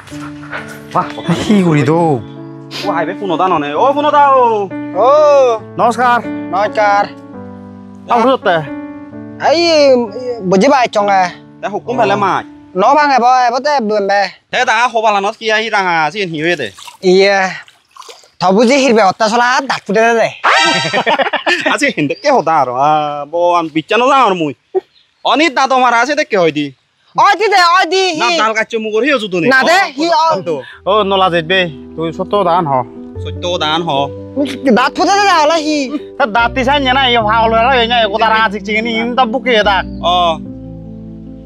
কি করি তো ও আইবে ফোনটা ননে ও ফোনটা ও নমস্কার নমস্কার আউতে এই বুঝি পাই চং তা হুকুম ফেলে মাছ nó bằng ngày bò bó tép bùm bè thế ta hô bà nó kia hi rằng à xin hiểu thế iya thầu bút gì hiểu về ta sao là đặt phụ đề đây à xin hiểu cái hồ ta rồi à bo ăn bị chân nó ra rồi mùi anh ít ta to mà ra sẽ cái hỏi đi oi đi na dal cái chung mua hiểu chút này na thế hi 어 놀라 제베 또 소토 다한 허 sốt tô đàn họ đặt phụ đề nào là hi 다 다티 산냐나 이 화올라 왜냐 이거 다라 직직이 임다 부케다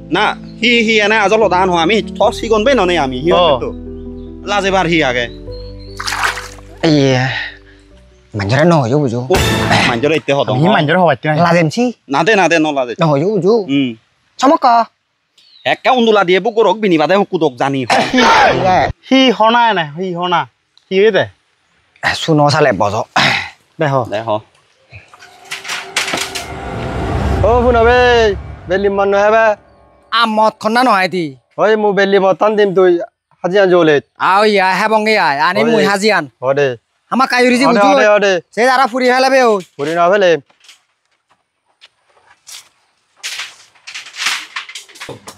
na hi anh à do lo đàn họ mi thoát xí con bên nó này à mi hiểu được là gì bà hi à cái iya mình cho nó nổi vô bùjú mình cho đây tiêu họ 이 만져라 왔지 là gì chi na thế nó là gì nổi vô bùjú sao mất co একটা উন্দুলা দিয়ে বুকুর হোক বিনি বাদে কুদক জানি হি হনা না হি হনা হি দে su nó sao lại bỏ rõ দেখো দেখো ও শুনাবে বেলি মন নহবা আমত খন্না নহয় দি ওই মু বেলি মতন দিম তুই হাজিয়া জলে আও ইয়া হেবং ইয়া আনি মুই হাজিয়ান হদে আমা কায়ুরি জি বুঝু হদে হদে সে যারা ফুরি হেলাবে ও পুরি না ফেলে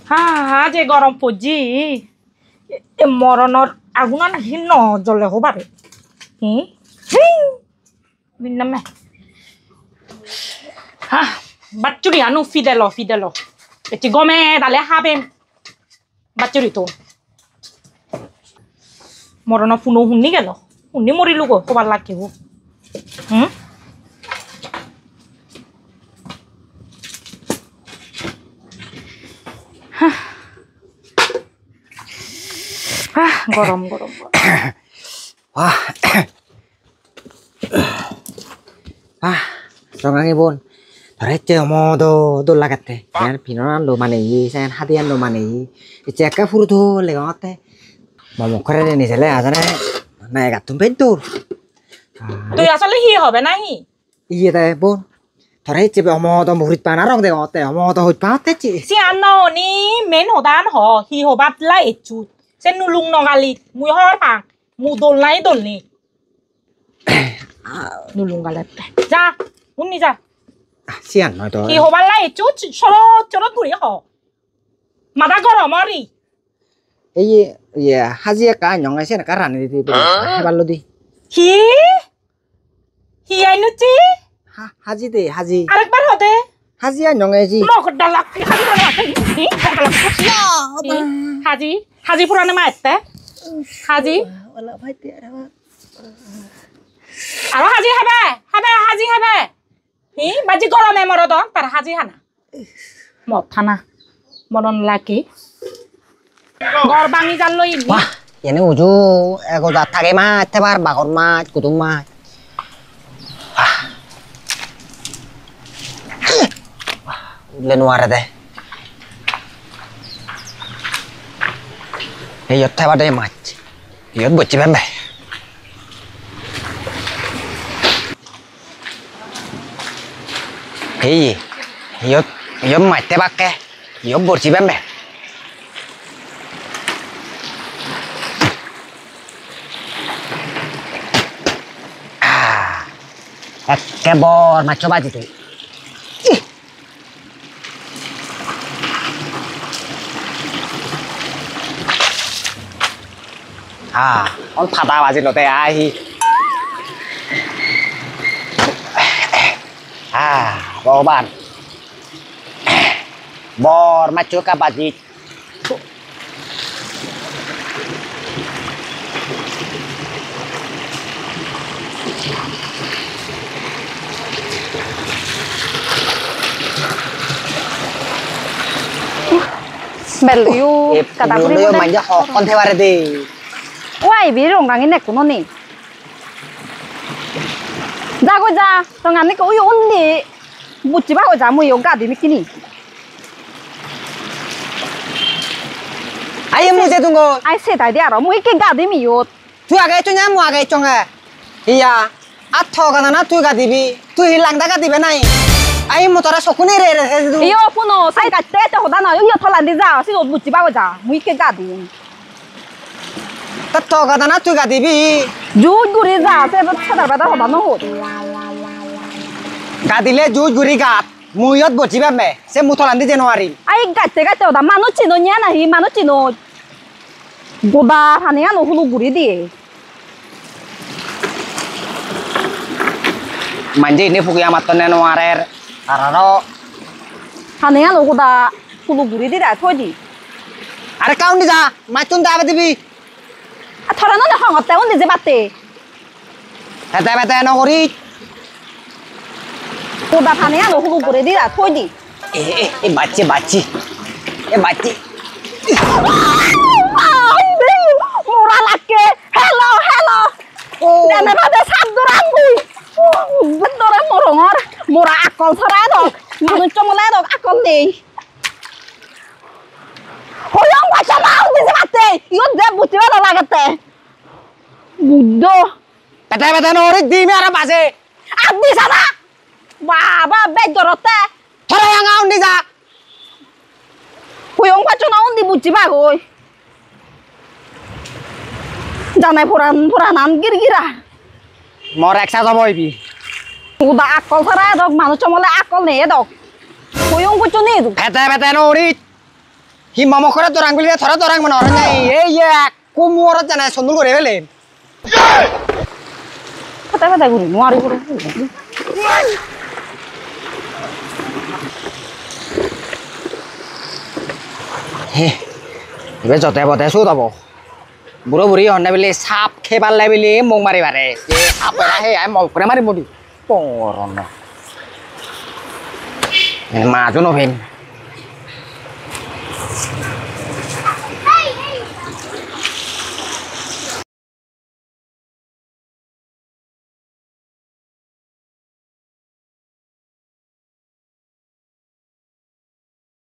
হা যে গরম পড়ছি এ মরণর আগুন হি ন জ্বলে হবারে বিনামে হা বাচ্চুরি আনু ফিদেলো এটি গমে দালে হাবেম বাচ্চুরি তো মরণ ফুনো শুনি গেল শুনি মরিলো গো হবার লাগিব গরম wah 정강이 본 더랬죠 뭐도 놀라갔대 그냥 비너난 로마네이 sen 하디안 로마네이 이제 아까 후르도 내가 어때 뭐 그래 니 잘래 하잖아 나이 같은 벤tur তুই আসলে হি হবে নাহি 이게 다본 더랬지 뭐도 무리 빠나랑 내가 어때 뭐도 헛 빠았댔지 เสียนอนี่เมนหัวด้านหอฮีหัวบัดไล่จุดเส้นนูลุงนองกาลีมุยฮอดปากมูโดนไล่โดนนี่นูลุงกาลีจ้าหุ่นนี่จ้า 시안 너도 ฮีหัวบัดไล่จุดชโลจรดกุยหอมาได้ก็รอมอรี 이게 예 하지야까 영화 시나 까라니 디 해발로디 ฮีไอ้นุจี 하지데 하지 อารักบ้านหอเด้ 하지야 영화지 หมอกดาลักฮาจิพรานะนี่ดาลักฮาจิพรานะมาเตะฮาจิআরো হাজি হবে হাজি হবে হি বাজি গরমে মরদ তার হাজি হানা মত থানা মরন লাকি গর বাঙি জাল লই 와 얘네 우주 에고 다 타게 마 태발 마건 마 구둥 마 lên ngoài đây bây giờ thay vào đây mà giờ bữa chị bên bè cái gì giờ mày thay bạc cái giờ bữa chị bên bè cái bò mà cho ba chị thì con 바다 맞을 때 아이 bò bạn bò mà chưa cả bà gì 멜리요 cả đám đi mình cho họ con theo vào đây 와이 비롱 강이 내 꾸노니 자고자 정안니 거 우유 온디 묻지 마고 자무 요가디 미키니 ai em mua xe tung cô 아이 세다 디아로 뭐 이게 가디 미요 tôi à cái cho nhá mua cái trong à thì à át thò cái nào tôi cả đi tôi lăng đã cái đi bên này ai mua tao sọc này rồi thế tôi 이요 포노 사이가 때때 호다나 여기 털란디 자 시도 묻지 마고 자뭐 이게 가디 তা তো কথা না তুই গা দিবি জুই গুড়ি যা আছে সাদার বাদা হবা নহত গা দিলে জুই গুড়ি গাত মুইয়ত বচিবা মে সে মুথলান দি জানুয়ারি আই গাইতে গাইতে ওদা মানুষ চিনো নিয়া নাহি মানুষ চিনো গোদা ফানিয়া নহলো গুড়ি দিয়ে মানজি ini fuki amat tene nuarer araro ফানিয়া গোদা হলো গুড়ি দিয়ে থই দি আরে কাউন দি যা মাইতুন দাবা দিবি থরা না হংতে উনি যে বাতে হেতে বেতে নগরি গোদা ফানিয়া নহলো গুড়ি দিয়ে থই দি এ বাচ্চি বাচ্চি এ বাচ্চি মোরা লাগে হ্যালো হ্যালো জানে বাদে সাদরান বুই বদরা মরঙর মোরা আকল ছড়া দক মানুষ চমলে দক আকল নেই হয়ং বাচ্চা না উনি যে বাতে ইও যে বুঝিবা না লাগাতে বুদ্ধ বেতে বেতে নগরি দিমি আর বাজে আদি সাদা বাবা বেজরতে থরে আউন দি যা হয়ং বাচ্চা না উনি বুঝিবা কই জানাই পুরান পুরান গিরগিরা মোর একসা যাব হইবি উদা আকল ছড়া দক মানুষ চমলে আকল নেই দক হয়ং বাচ্চা নেই বেতে বেতে নগরি হি মম করে তোরাং গুলি থরে তোরাং মন অর নাই এই কুমুর জানা সুন্দর করে ফেলে কথা কথা গুরি নোয়ারি গুরি হে এবে যতে বতে সু দব বুড়ো বুড়ি হন্না বিলে সাপ খেবার লাই বিলে মুখ মারি বারে যে সাপ এরা হে আই মগ করে মারি মুডি পরন মাজু নভেন